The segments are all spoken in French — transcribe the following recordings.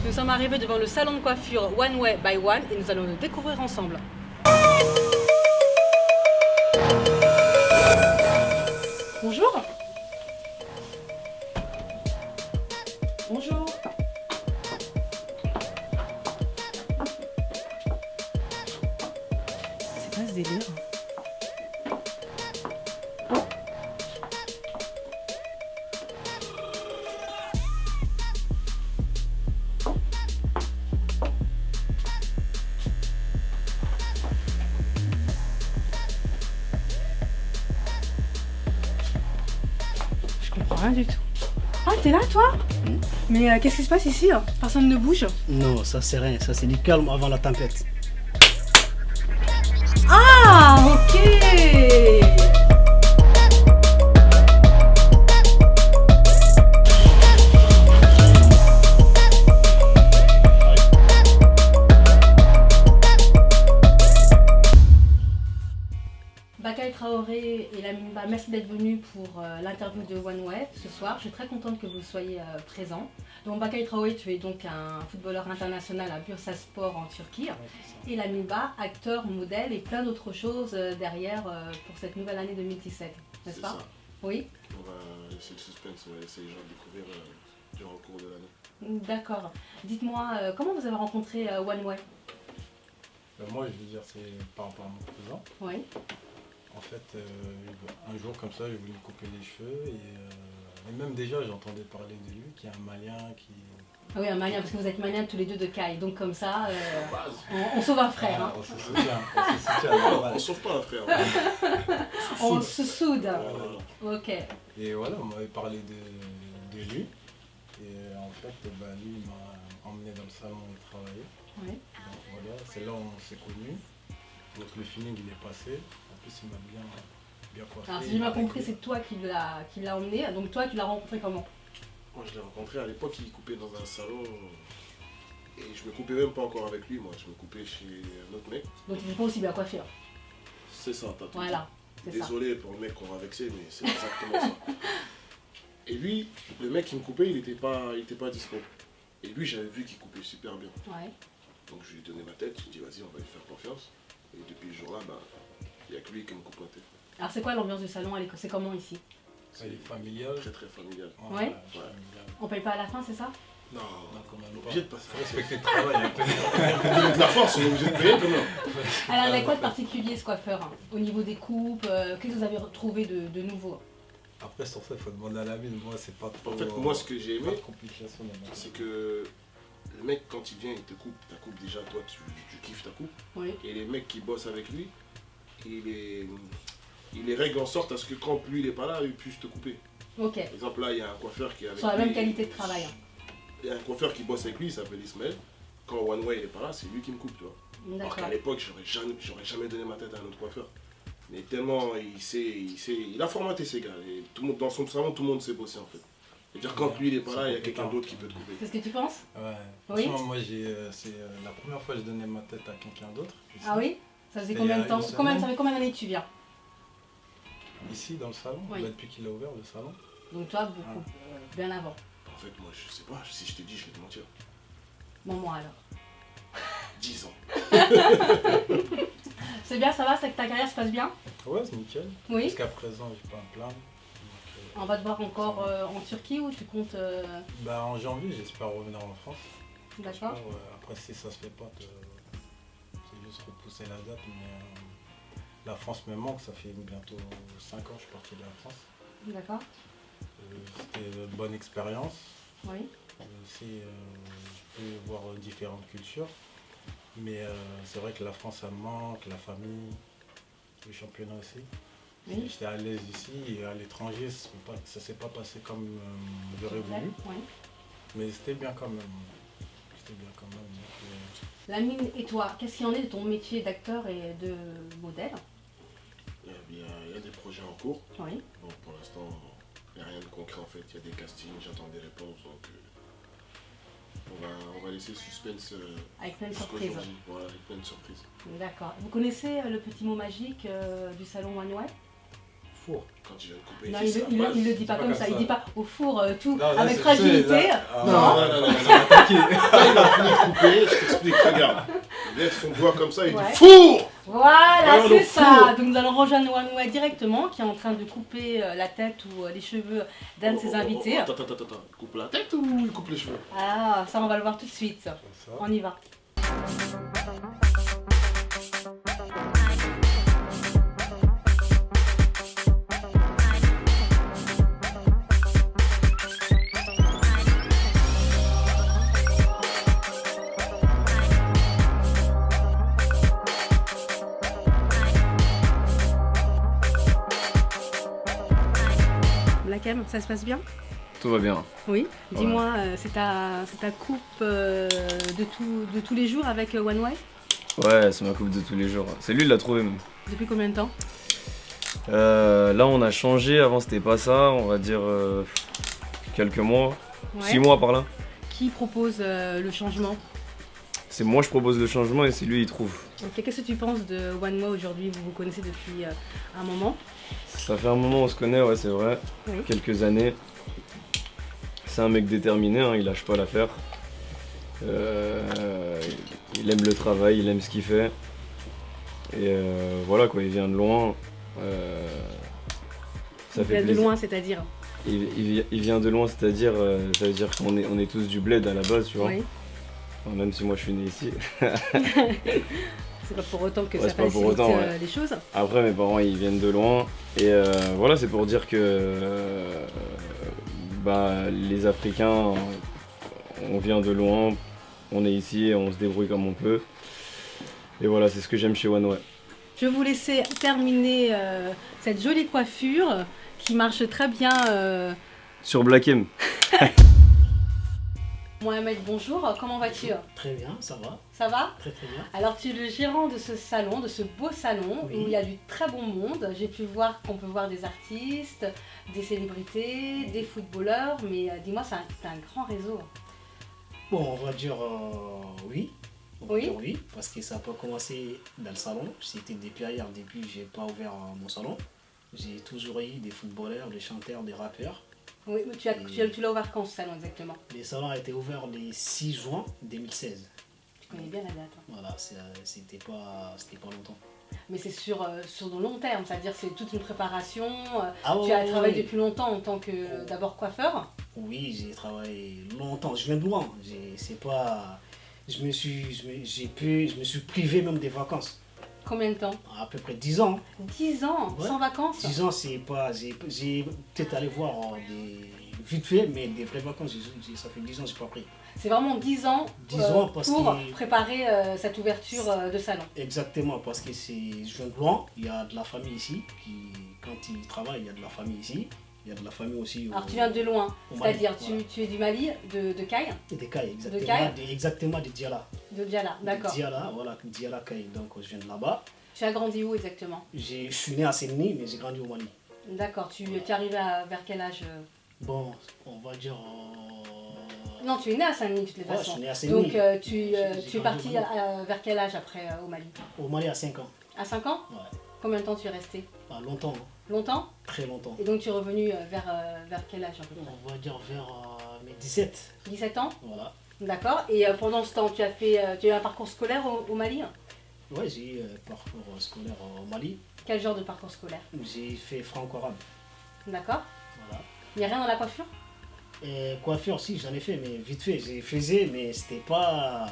Nous sommes arrivés devant le salon de coiffure One Way by One et nous allons le découvrir ensemble. Bonjour. Bonjour. C'est quoi ce délire? Je comprends rien du tout. Ah, t'es là toi? Mais qu'est-ce qui se passe ici? Personne ne bouge. Non, ça c'est rien, ça c'est du calme avant la tempête. Ah, ok. Bakay Traoré et Lamine, merci d'être venus pour l'interview de One Way ce soir. Je suis très contente que vous soyez présents. Donc Bakay Traoré, tu es donc un footballeur international à Bursaspor en Turquie. Et Lamine, acteur, modèle et plein d'autres choses derrière pour cette nouvelle année 2017, n'est-ce pas? Ça. Oui. On va laisser le suspense, on va laisser les gens découvrir durant le cours de l'année. D'accord. Dites-moi, comment vous avez rencontré One Way? Moi, je veux dire, c'est par rapport à mon cousin. Oui. En fait, un jour comme ça, j'ai voulu couper les cheveux et même déjà, j'entendais parler de lui, qui est un Malien qui... Ah oui, un Malien, parce que vous êtes Maliens tous les deux de Caille, donc comme ça, on sauve un frère. Hein. On se soutient, on se soutient. On ne sauve pas un frère. On se soude. Voilà. Ok. Et voilà, on m'avait parlé de lui. Et en fait, lui, il m'a emmené dans le salon où il travaillait. Oui. Donc voilà, c'est là où on s'est connus. Donc le feeling, il est passé. En plus, il m'a bien coiffé. Alors si j'ai bien compris, c'est toi qui l'a emmené. Donc toi, tu l'as rencontré comment? Moi, je l'ai rencontré à l'époque, il coupait dans un salon. Et je me coupais même pas encore avec lui, moi. Je me coupais chez un autre mec. Donc tu n'es pas aussi bien coiffé. Hein. C'est ça, t'as tout Voilà. dit. C'est ça. Désolé pour le mec qu'on va vexer, mais c'est exactement ça. Et lui, le mec qui me coupait, il était pas dispo. Et lui, j'avais vu qu'il coupait super bien. Ouais. Donc je lui ai donné ma tête, je lui ai dit vas-y, on va lui faire confiance. Et depuis ce jour-là, il n'y a que lui qui me coupe la tête. Alors c'est quoi l'ambiance du salon? C'est comment ici? Il est familial. Très très familial. Ouais. Familial. On paye pas à la fin, c'est ça? Non, Donc on on a est obligé de passer. faut respecter le travail. Hein. Donner de la force, on est obligé de payer quand même. Alors il y a quoi de particulier ce coiffeur hein? Au niveau des coupes, qu'est-ce que vous avez trouvé de nouveau? Après, sur ça, il faut demander à la mine. Moi, c'est pas trop. En fait, moi, ce que j'ai pas de aimé, complications. c'est que le mec, quand il vient, il te coupe ta coupe. Déjà, toi, tu kiffes ta coupe. Oui. Et les mecs qui bossent avec lui, il les règle en sorte à ce que quand lui, il n'est pas là, il puisse te couper. Ok. Par exemple, là, il y a un coiffeur qui est avec Sur la lui. même qualité de travail. Hein. Il y a un coiffeur qui bosse avec lui, il s'appelle Ismaël. Quand One Way, il n'est pas là, c'est lui qui me coupe, tu vois. Alors D'accord. qu'à l'époque, j'aurais jamais donné ma tête à un autre coiffeur. Mais tellement il a formaté ces gars. Et tout le monde, dans son salon, tout le monde sait bosser en fait. C'est-à-dire quand lui il est pas là, il y a quelqu'un d'autre qui peut te couper. C'est ce que tu penses? Ouais. Oui. Franchement, moi, c'est la première fois que je donnais ma tête à quelqu'un d'autre. ici. Ah oui? Ça faisait Et combien il y de a temps? une semaine. Ça fait combien d'années que tu viens? Ici, dans le salon, Oui. depuis qu'il a ouvert le salon. Donc toi, beaucoup, bien avant. En fait, moi je sais pas, si je te dis, je vais te mentir. Bon, moi alors. 10 ans. C'est bien, ça va? C'est que ta carrière se passe bien? Ouais, c'est nickel. Oui. Jusqu'à présent, j'ai pas à me plaindre. On va te voir encore en Turquie ou tu comptes... En janvier, j'espère revenir en France. D'accord. Après, si ça se fait pas, c'est juste repousser la date. Mais la France me manque, ça fait bientôt 5 ans que je suis parti de la France. D'accord. C'était une bonne expérience. Oui. Aussi, je peux voir différentes cultures. Mais c'est vrai que la France, ça me manque, la famille, le championnat aussi. Oui. J'étais à l'aise ici et à l'étranger, ça ne s'est pas passé comme j'aurais voulu. Oui. Mais c'était bien quand même. C'était bien quand même. Donc, Lamine et toi, qu'est-ce qu'il y en est de ton métier d'acteur et de modèle? Il y a des projets en cours. Oui. Bon, pour l'instant, il n'y a rien de concret en fait. Il y a des castings, j'attends des réponses. Donc on va laisser le suspense Avec plein de jusqu'au surprises. jour J. Voilà, avec plein de surprises. D'accord. Vous connaissez le petit mot magique du salon One Way? four. Quand tu viens de couper, Non, c'est ça, il base. le dit pas comme ça. Il dit pas au four tout Non, là, avec c'est- fragilité. là- Non, non, non, non, non. Attaqué. Quand il a fini de couper, je t'explique, regarde. Il lève son doigt comme ça, il Ouais. dit four. Voilà, Alors, c'est le ça. four. Donc nous allons rejoindre OneWay directement, qui est en train de couper la tête ou les cheveux d'un de ses invités. Attends. Il coupe la tête ou il coupe les cheveux? Ah, ça on va le voir tout de suite. Comme ça. On y va. Black M, ça se passe bien? Tout va bien. Oui. Dis-moi, c'est ta coupe de tous les jours avec OneWay? Ouais, c'est ma coupe de tous les jours. C'est lui qui l'a trouvé même. Depuis combien de temps? Là, on a changé. Avant, c'était pas ça. On va dire quelques mois. Ouais. 6 mois par là. Qui propose le changement? C'est moi, je propose le changement et c'est lui, il trouve. Ok, qu'est-ce que tu penses de OneWay aujourd'hui? Vous vous connaissez depuis un moment. Ça fait un moment, on se connaît, ouais, c'est vrai. Oui. Quelques années. C'est un mec déterminé, hein, il lâche pas l'affaire. Il aime le travail, il aime ce qu'il fait. Et voilà quoi, il vient de loin. Ça Il fait vient de plaisir. loin, c'est-à-dire? Il vient de loin, c'est-à-dire ça veut dire qu'on est tous du bled à la base, tu vois. Oui. Enfin, même si moi je suis né ici. C'est pas pour autant que Ouais, ça c'est pas facilite pour autant, ouais. les choses. Après mes parents ils viennent de loin. Et voilà, c'est pour dire que les Africains, on vient de loin, on est ici et on se débrouille comme on peut. Et voilà, c'est ce que j'aime chez OneWay. Je vais vous laisser terminer cette jolie coiffure qui marche très bien. Sur Black M. Mohamed, bonjour, comment vas-tu? Très bien, ça va. Ça va? Très très bien. Alors tu es le gérant de ce salon, de ce beau salon, Oui. où il y a du très bon monde. J'ai pu voir qu'on peut voir des artistes, des célébrités, des footballeurs, mais dis-moi, c'est un grand réseau. Bon, on va dire oui. On va Oui. dire oui, parce que ça n'a pas commencé dans le salon. C'était depuis ailleurs. Depuis, j'ai pas ouvert mon salon. J'ai toujours eu des footballeurs, des chanteurs, des rappeurs. Oui, mais tu l'as ouvert quand ce salon exactement? Le salon a été ouvert le 6 juin 2016. Tu connais bien la date. Hein. Voilà, c'était pas longtemps. Mais c'est sur de long terme, c'est-à-dire c'est toute une préparation. Ah Tu as ouais, travaillé ouais. depuis longtemps en tant que d'abord coiffeur. Oui, j'ai travaillé longtemps. Je viens de loin. C'est pas. Je me suis privé même des vacances. Combien de temps? À peu près 10 ans. 10 ans, Ouais. sans vacances. 10 ans, c'est pas. J'ai peut-être allé voir des. Vite fait, mais des vraies vacances, ça fait 10 ans que j'ai pas pris. C'est vraiment 10 ans, 10 ans parce pour que- préparer cette ouverture de salon. Exactement, parce que je viens de loin, il y a de la famille ici, quand ils travaillent, il y a de la famille ici, il y a de la famille aussi. Alors tu viens de loin, au Mali, c'est-à-dire voilà. tu es du Mali, de Caille, Et des Cailles, exactement. Cailles Exactement, de Diala. de Djala, d'accord. De Diala, voilà, Diala Caille. Donc je viens de là-bas. Tu as grandi où exactement? Je suis né à Séni, mais j'ai grandi au Mali. D'accord, tu es arrivé vers quel âge? Bon, on va dire. Non, tu es né à Saint-Denis de toutes les Ouais, je façons. suis né à Saint-Denis. Donc tu es parti vers quel âge après au Mali? Au Mali à 5 ans. À 5 ans? Ouais. Combien de temps tu es resté? Pas longtemps, hein. Longtemps? Très longtemps. Et donc tu es revenu vers quel âge à peu près? On va dire vers mes 17. 17 ans? Voilà. D'accord. Et pendant ce temps, tu as eu un parcours scolaire au Mali? Ouais, j'ai eu un parcours scolaire au Mali. Quel genre de parcours scolaire? J'ai fait franco-arabe. D'accord. Voilà. Il n'y a rien dans la coiffure? Et coiffure, si, j'en ai fait, mais vite fait. J'ai faisais, mais c'était pas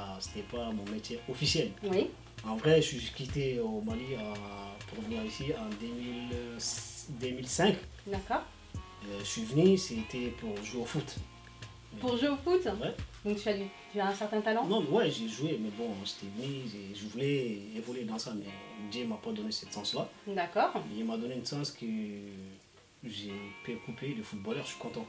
mon métier officiel. Oui. En vrai, je suis quitté au Mali pour venir ici en 2005. D'accord. Je suis venu, c'était pour jouer au foot. Pour jouer au foot? Ouais. Donc tu as un certain talent? Non, mais ouais, j'ai joué, mais bon, j'étais venu, je voulais évoluer dans ça, mais Dieu m'a pas donné cette chance-là. D'accord. Il m'a donné une chance que j'ai pu couper le footballeur, je suis content.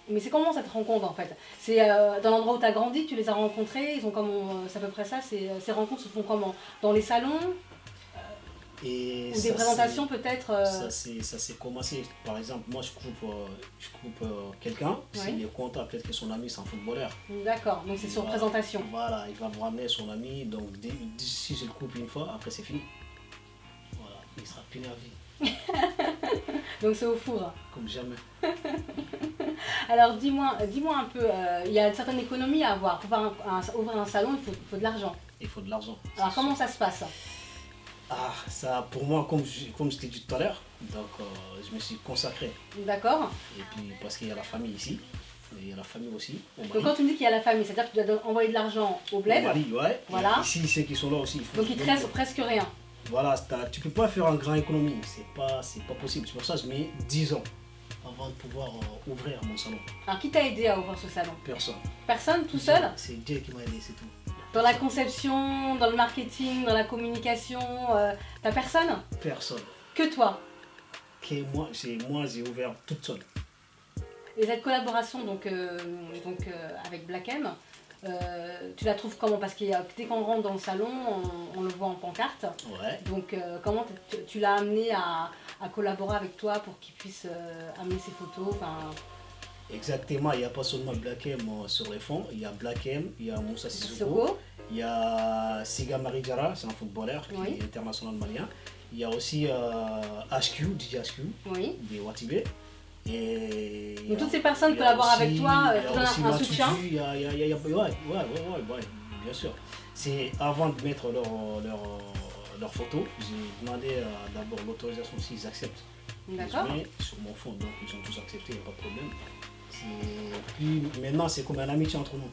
Mais c'est comment cette rencontre en fait? C'est dans l'endroit où tu as grandi, tu les as rencontrés, ils ont comment, c'est à peu près ça, ces rencontres se font comment? Dans les salons? Et Ou des présentations peut-être Ça s'est commencé, par exemple, moi je coupe quelqu'un, Oui. s'il est content, peut-être que son ami c'est un footballeur. D'accord, donc c'est sur Voilà. présentation. Voilà, il va me ramener son ami, donc si je le coupe une fois, après c'est fini. Voilà, il sera puni à vie. Donc c'est au four. comme jamais. Alors dis-moi un peu, il y a une certaine économie à avoir. Pour ouvrir un salon, il faut de l'argent. Il faut de l'argent. Alors c'est comment sûr. ça se passe? Ah, ça, pour moi, comme je t'ai dit tout à l'heure, donc je me suis consacré. D'accord. Et puis, parce qu'il y a la famille ici, et il y a la famille aussi. Au Donc Mali. quand tu me dis qu'il y a la famille, c'est-à-dire que tu dois envoyer de l'argent au Au bled, Mali, ouais. Voilà. Et ici, ceux qui sont là aussi. donc il te reste presque rien. Voilà, tu peux pas faire un grand économie, c'est pas possible. C'est pour ça que je mets 10 ans avant de pouvoir ouvrir mon salon. Alors qui t'a aidé à ouvrir ce salon? Personne. Personne, tout seul? C'est Dieu qui m'a aidé, c'est tout. Dans la conception, dans le marketing, dans la communication, t'as personne? Personne. Que toi. Moi, j'ai ouvert toute seule. Et cette collaboration avec Black M, tu la trouves comment? Parce que dès qu'on rentre dans le salon, on le voit en pancarte. Ouais. Donc comment tu l'as amené à collaborer avec toi pour qu'il puisse amener ses photos? Exactement, il n'y a pas seulement Black M sur les fonds, il y a Black M, il y a Moussa Sissoko, Sissoko. il y a Siga Marijara, c'est un footballeur qui Oui. est international malien. Il y a aussi HQ, DJ HQ, Oui. de Watibé. Et Donc toutes ces personnes collaborent avec toi, te donnent un soutien. Il y a, ouais, bien sûr. C'est avant de mettre leurs photos, j'ai demandé d'abord l'autorisation s'ils acceptent. D'accord. Je mets sur mon fond, donc ils ont tous accepté, il n'y a pas de problème. Puis maintenant, c'est comme un amitié entre nous.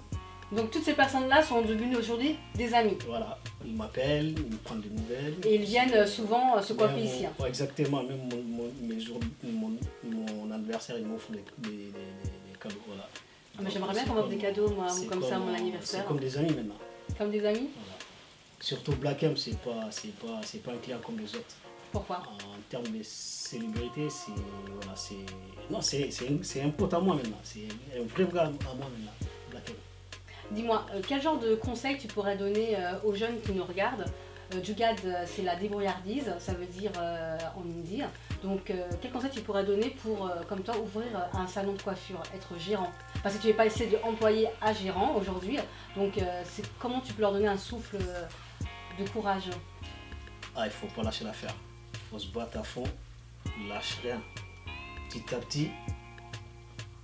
Donc toutes ces personnes-là sont devenues aujourd'hui des amis. Voilà, ils m'appellent, ils me prennent des nouvelles. Et ils viennent souvent se coiffer Même ici. ouais, exactement, même mon anniversaire, ils m'offrent des cadeaux. Voilà. Ah, mais j'aimerais bien C'est qu'on m'offre comme- des cadeaux, moi, c'est comme ça, à mon C'est anniversaire. comme des amis maintenant. Comme des amis? Voilà. Surtout Black M, c'est pas un client comme les autres. Pourquoi? En termes de célébrité, c'est un pote à moi maintenant. C'est un vrai gars à moi maintenant, Black M. Dis-moi, quel genre de conseils tu pourrais donner aux jeunes qui nous regardent? Jugad, c'est la débrouillardise, ça veut dire en hindi. Donc, quel conseil tu pourrais donner pour, comme toi, ouvrir un salon de coiffure, être gérant? Parce que tu es passé de employé à gérant aujourd'hui. Donc, comment tu peux leur donner un souffle de courage? Ah, il faut pas lâcher l'affaire. Il faut se battre à fond, lâche rien. Petit à petit,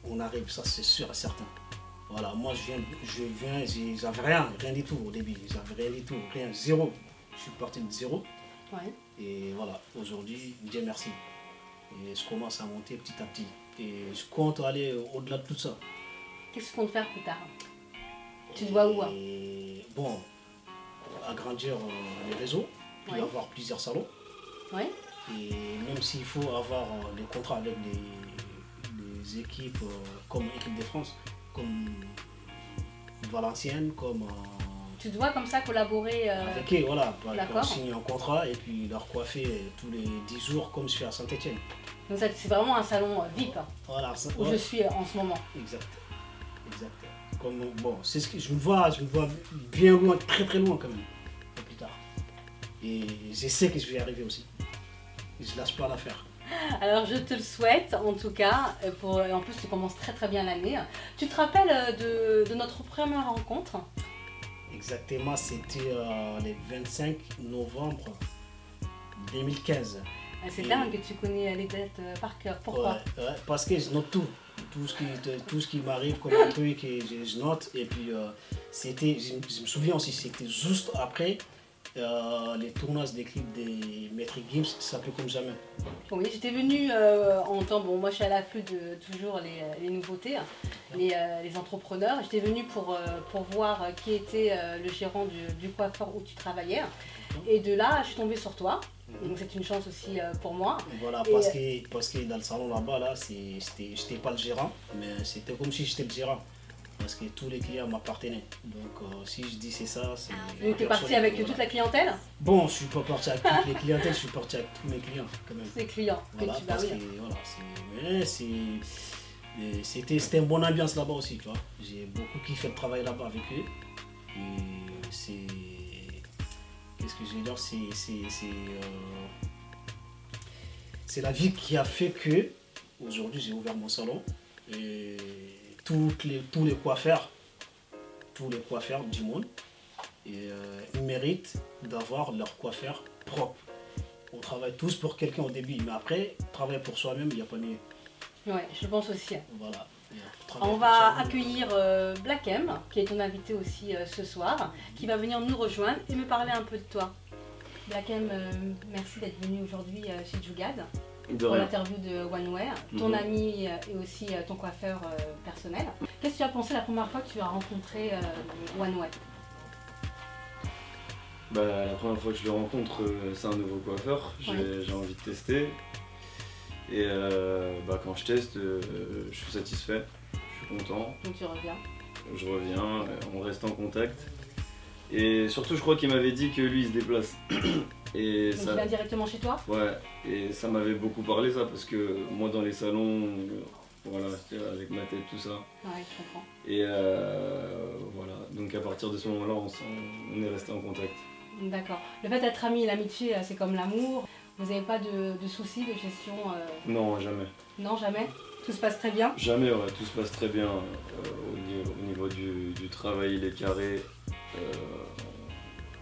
on arrive, ça c'est sûr et certain. Voilà, moi j'avais rien du tout au début, j'avais rien du tout, rien, zéro. Je suis parti de zéro. Ouais. Et voilà, aujourd'hui, Dieu merci. Et je commence à monter petit à petit. Et je compte aller au-delà de tout ça. Qu'est-ce que tu comptes faire plus tard? Tu te vois où? Et bon, agrandir les réseaux, puis Ouais. avoir plusieurs salons. Oui. Et même s'il faut avoir des contrats avec des équipes comme l'équipe de France, comme Valenciennes, comme Tu te vois comme ça collaborer avec eux, voilà, d'accord. on signe un contrat et puis leur coiffer tous les 10 jours comme je fais à Saint-Etienne. Donc ça, c'est vraiment un salon VIP Voilà, ça, où ouais, je suis en ce moment. exact. Comme, bon, c'est ce que je me vois bien loin, très très loin quand même, plus tard. Et je sais que je vais y arriver aussi. Je lâche pas l'affaire. Alors je te le souhaite en tout cas. En plus tu commences très très bien l'année. Tu te rappelles de notre première rencontre? Exactement, c'était le 25 novembre 2015. C'est Et- dingue que tu connais les dates par cœur. Pourquoi? Ouais, parce que je note tout. Tout ce qui m'arrive comme un truc, et je note. Et puis, je me souviens aussi, c'était juste après les tournages des clips des Maître Gims, ça s'appelait comme jamais. Oui, j'étais venue en temps, bon moi je suis à l'affût de toujours les nouveautés, les entrepreneurs. J'étais venue pour voir qui était le gérant du coiffeur où tu travaillais. Et de là, je suis tombée sur toi. Donc c'est une chance aussi pour moi. Voilà, Et- parce que dans le salon là-bas, là, j'étais pas le gérant, mais c'était comme si j'étais le gérant. Parce que tous les clients m'appartenaient. Donc si je dis c'est ça, c'est... Donc tu es parti avec toute la clientèle? Bon, je suis pas parti avec toutes les clientèles, je suis parti avec tous mes clients quand même. Les clients. Voilà, que tu parce oui. que voilà, c'était une bonne ambiance là-bas aussi, tu vois. J'ai beaucoup kiffé le travail là-bas avec eux. Et c'est... Qu'est-ce que je veux dire? C'est la vie qui a fait que aujourd'hui j'ai ouvert mon salon. Et tous les coiffeurs du monde, ils méritent d'avoir leur coiffeur propre. On travaille tous pour quelqu'un au début, mais après, travailler pour soi-même, il n'y a pas mieux. Ouais, je pense aussi. Voilà. On va accueillir Black M, qui est ton invité aussi ce soir, qui va venir nous rejoindre et me parler un peu de toi. Black M, merci d'être venu aujourd'hui chez Djougad pour l'interview de OneWay, ton ami et aussi ton coiffeur personnel. Qu'est-ce que tu as pensé la première fois que tu as rencontré OneWay? La première fois que je le rencontre, c'est un nouveau coiffeur, j'ai envie de tester. Et quand je teste, je suis satisfait, je suis content. Donc tu reviens? Je reviens, on reste en contact. Et surtout, je crois qu'il m'avait dit que lui, il se déplace. Et donc ça... il vient directement chez toi? Ouais, et ça m'avait beaucoup parlé ça, parce que moi dans les salons, voilà, avec ma tête, tout ça. Ouais, je comprends. Et voilà, donc à partir de ce moment-là, on est resté en contact. D'accord. Le fait d'être ami et l'amitié, c'est comme l'amour. Vous n'avez pas de soucis de gestion Non, jamais. Non, jamais? Tout se passe très bien? Jamais, ouais, tout se passe très bien au niveau du travail, il est carré.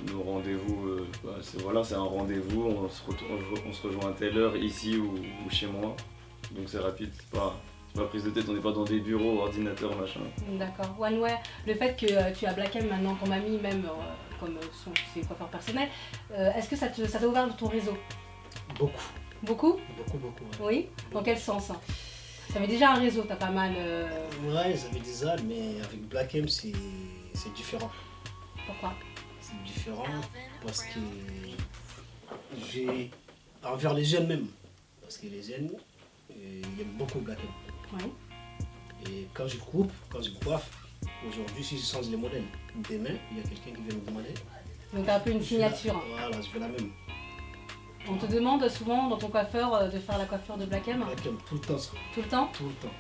Nos rendez-vous, c'est un rendez-vous, on se rejoint à telle heure, ici ou chez moi. Donc c'est rapide, c'est pas prise de tête, on n'est pas dans des bureaux, ordinateurs, machin. D'accord. OneWay, le fait que tu as Black M maintenant comme ami, même comme ses coiffeurs personnels, est-ce que ça t'a ouvert ton réseau? Beaucoup. Beaucoup? Beaucoup. Ouais. Oui? Dans quel sens? Tu avais déjà un réseau, t'as pas mal... Ouais, j'avais déjà, mais avec Black M, c'est différent. Pourquoi? C'est différent parce que j'ai... Envers les jeunes même, parce que les jeunes, ils aiment beaucoup Black M. Oui. Et quand je coupe, quand je coiffe, aujourd'hui, si je change les modèles, demain, il y a quelqu'un qui vient me demander. Donc t'as un peu une signature. Voilà, je veux la même. On te demande souvent dans ton coiffeur de faire la coiffure de Black M? Black M, tout le temps ça. Tout le temps? Tout le temps.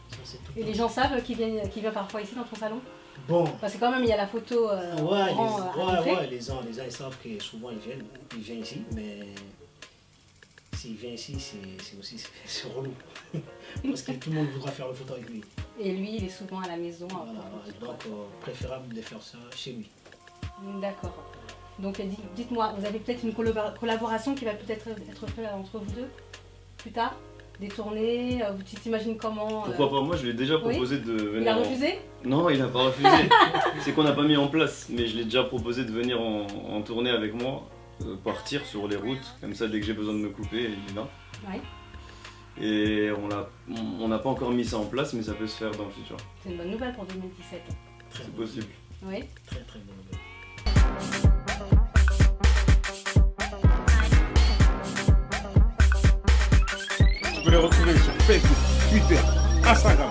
Ça, c'est tout le Et temps. les gens savent qui vient parfois ici dans ton salon? Bon. Parce que quand même il y a la photo Les gens ils savent que souvent ils viennent ici, mais s'ils viennent ici, c'est relou. Parce que tout le monde voudra faire une photo avec lui. Et lui, il est souvent à la maison. Voilà, donc préférable de faire ça chez lui. D'accord. Donc dites-moi, vous avez peut-être une collaboration qui va peut-être être faite entre vous deux plus tard? Des tournées, tu t'imagines comment Pourquoi pas? Moi je lui ai déjà proposé de venir. Il a refusé? Non, il n'a pas refusé. C'est qu'on n'a pas mis en place, mais je l'ai déjà proposé de venir en tournée avec moi, partir sur les routes, comme ça dès que j'ai besoin de me couper, il est là. Oui. Et on n'a pas encore mis ça en place, mais ça peut se faire dans le futur. C'est une bonne nouvelle pour 2017. C'est possible. Oui. Très bonne nouvelle. Tu peux les retrouver sur Facebook, Twitter, Instagram.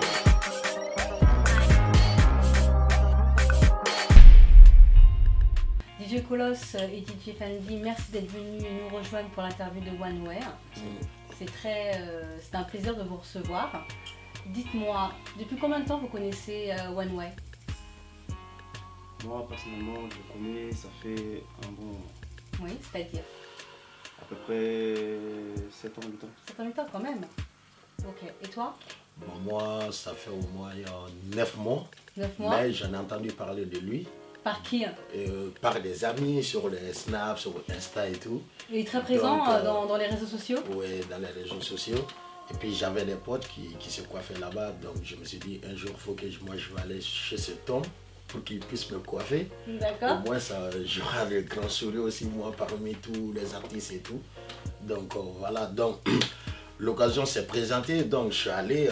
DJ Colosse et DJ Fendi, merci d'être venus nous rejoindre pour l'interview de OneWay. C'est un plaisir de vous recevoir. Dites-moi, depuis combien de temps vous connaissez OneWay? Moi, personnellement, je le connais, ça fait un bon... Oui, c'est-à-dire? À peu près 7 ans, 8 ans. 7 ans, 8 ans quand même. Ok, et toi? Bon, moi, ça fait au moins 9 mois. 9 mois? Mais j'en ai entendu parler de lui. Par qui? Par des amis sur les snaps, sur Insta et tout. Il est très présent Donc, dans les réseaux sociaux? Oui, dans les réseaux sociaux. Et puis j'avais des potes qui se coiffaient là-bas. Donc je me suis dit, un jour, il faut que moi je vais aller chez cet homme pour qu'il puisse me coiffer. D'accord. Au moins, j'aurai le grand sourire aussi, moi, parmi tous les artistes et tout. Donc voilà, donc l'occasion s'est présentée. Donc je suis allé,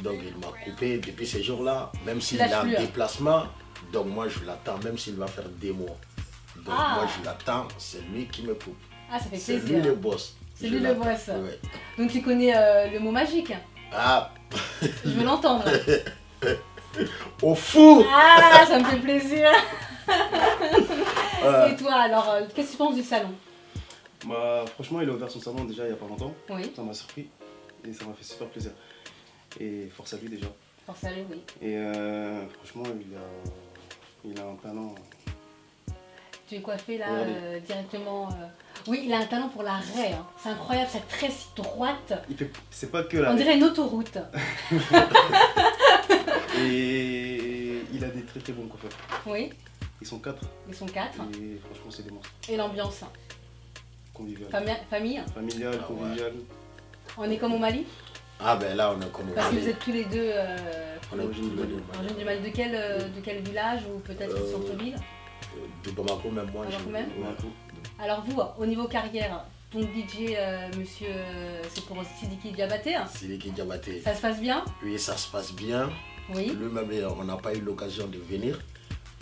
donc il m'a coupé depuis ces jours-là. Même s'il est en déplacement, donc moi je l'attends, même s'il va faire des mois. Donc moi je l'attends, c'est lui qui me coupe. Ah, ça fait plaisir. C'est lui le boss. C'est lui le boss. Ouais. Donc tu connais le mot magique? Ah. Je veux l'entendre. Au fou. Ah, ça me fait plaisir. Et toi alors, qu'est-ce que tu penses du salon? Bah, franchement, il a ouvert son salon déjà il n'y a pas longtemps. Oui. Ça m'a surpris et ça m'a fait super plaisir. Et force à lui déjà. Force à lui, oui. Et franchement, il a un talent. Tu es coiffé là directement. Oui, il a un talent pour la raie. Hein. C'est incroyable, cette tresse si droite. C'est pas que la On dirait une autoroute. Et il a des très très bons coiffeurs. Oui. Ils sont 4. Ils sont 4. Et franchement, c'est des monstres. Et l'ambiance? convivial. Famille? Familial, Ah ouais. convivial. On est comme au Mali? Ah ben là, on est comme au Parce que Mali. vous êtes tous les deux On est Origine tous les deux originaires du Mali. De quel village ou peut-être du centre-ville? de Bamako, même moi. Bamako je- même ouais. Alors vous, au niveau carrière, donc DJ, monsieur, c'est pour Sidiki Diabaté, hein. Sidiki Diabaté. Ça se passe bien? Oui, ça se passe bien. Oui. Lui-même, on n'a pas eu l'occasion de venir.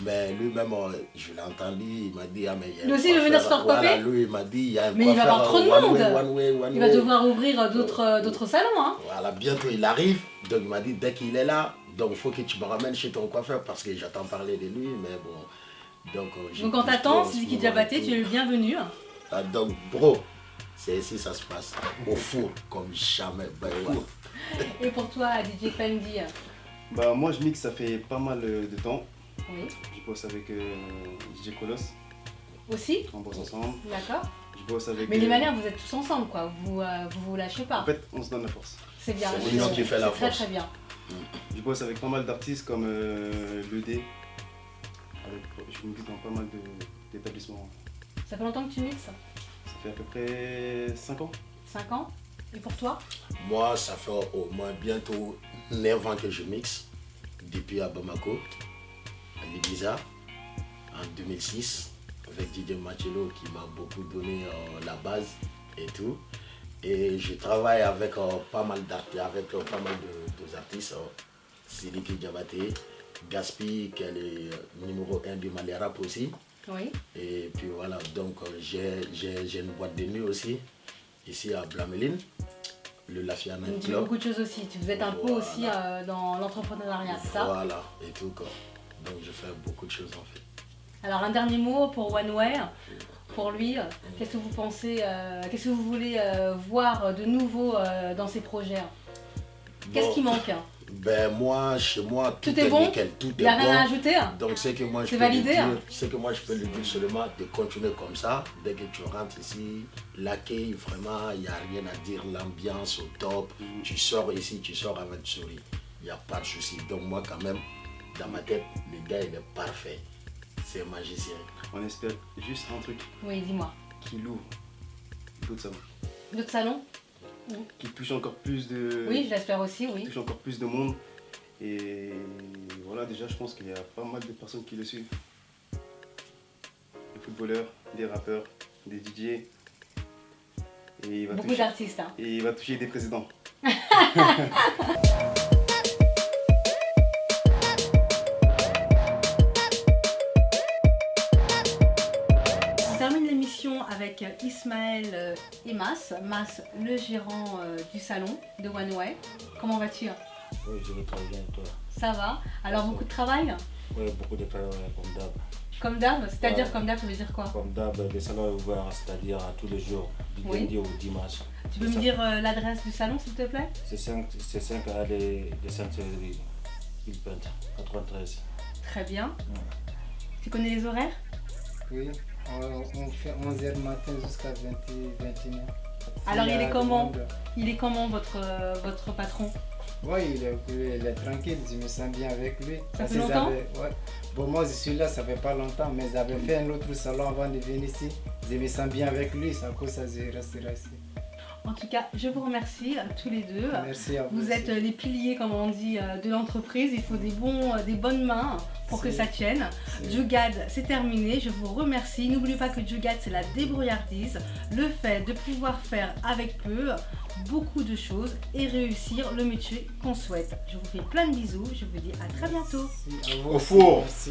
Mais lui-même, je l'ai entendu, il m'a dit, ah mais il y a Lui un aussi, il veut venir se faire Voilà, coiffer? lui, il m'a dit, il y a un Mais il va avoir trop de one monde. way, one Il va way. devoir ouvrir d'autres salons, hein. Voilà, bientôt il arrive. Donc il m'a dit, dès qu'il est là, donc il faut que tu me ramènes chez ton coiffeur parce que j'attends parler de lui, mais bon. Donc Donc on t'attend, si Sidiki Diabaté, tu es le bienvenu. Ah, donc, bro, c'est ici ça se passe. Au four, comme jamais. Ben, ouais. Et pour toi, DJ Fendi? Bah, moi, je mixe, ça fait pas mal de temps. Oui. Je bosse avec DJ Colosse, Aussi? on bosse ensemble. D'accord. Je bosse avec. Mais les manières, vous êtes tous ensemble, quoi. Vous lâchez pas. En fait, on se donne la force. C'est bien. c'est l'union qui fait la C'est très force. très bien. Je bosse avec pas mal d'artistes comme l'ED. Je mixe dans pas mal d'établissements. Ça fait longtemps que tu mixes? Ça fait à peu près 5 ans. 5 ans? Et pour toi? Moi, ça fait au moins bientôt 9 ans que je mixe. Depuis à Bamako, à l'Ibiza, en 2006, avec DJ Machelo qui m'a beaucoup donné la base et tout. Et je travaille avec pas mal d'artistes, artistes, Sidiki Diabaté, Gaspi, qui est le numéro 1 du Mali Rap aussi. Oui. Et puis voilà, donc j'ai une boîte de nuit aussi, ici à Blameline, le Lafia Donc Night tu fais Club. beaucoup de choses aussi. Vous êtes un peu Voilà. aussi dans l'entrepreneuriat, c'est ça? Voilà, et tout quoi. Donc je fais beaucoup de choses en fait. Alors un dernier mot pour One Way. Pour lui, qu'est-ce que vous pensez, qu'est-ce que vous voulez voir de nouveau dans ses projets? Qu'est-ce Bon, qui manque? Ben moi, chez moi, tout, Tout est bon? nickel, tout Il n'y a est rien à bon. ajouter? Donc c'est que moi je C'est peux validé, lui dire, hein? c'est que moi je peux lui dire seulement de continuer comme ça. Dès que tu rentres ici, l'accueil vraiment, il n'y a rien à dire, l'ambiance au top. Tu sors ici, tu sors avec le sourire. Il n'y a pas de souci. Donc moi quand même, dans ma tête, le gars il est parfait. C'est un magicien. On espère juste un truc Oui, dis-moi. qui l'ouvre d'autres salons. D'autres salons? Qui touche encore plus de. Oui, je l'espère aussi, oui. touche encore plus de monde. Et voilà, déjà, je pense qu'il y a pas mal de personnes qui le suivent. Des footballeurs, des rappeurs, des DJ. Et il va Beaucoup toucher, d'artistes, hein. et il va toucher des présidents. On termine l'émission avec Ismaël et Mas, le gérant du salon de One Way. Comment vas-tu? Oui, je vais très bien, toi. Ça va? Alors beaucoup de travail? Oui, beaucoup de travail comme d'hab. Comme d'hab? C'est-à-dire Ouais. comme d'hab, ça veut dire quoi? Comme d'hab, le salon est ouvert, c'est-à-dire à tous les jours, du Oui. lundi au dimanche. Tu peux me dire l'adresse du salon, s'il te plaît? C'est 5 allées de Sainte-Céline, Villepinte, 93. Très bien. Tu connais les horaires? Oui, on fait 11h du matin jusqu'à 21h. Alors il est comment? Il est comment votre patron? Oui, il est tranquille, je me sens bien avec lui. Ça Parce fait que longtemps? ouais. Bon, moi je suis là, ça fait pas longtemps, mais j'avais fait un autre salon avant de venir ici. Je me sens bien avec lui, c'est à cause de ça je resterai ici. En tout cas, je vous remercie tous les deux. Merci à vous. Vous aussi. êtes les piliers, comme on dit, de l'entreprise. Il faut des bonnes mains pour que ça tienne. Jugad, c'est terminé. Je vous remercie. N'oubliez pas que Jugad, c'est la débrouillardise. Le fait de pouvoir faire avec peu beaucoup de choses et réussir le métier qu'on souhaite. Je vous fais plein de bisous. Je vous dis à très bientôt. Merci à vous Au aussi, four. merci.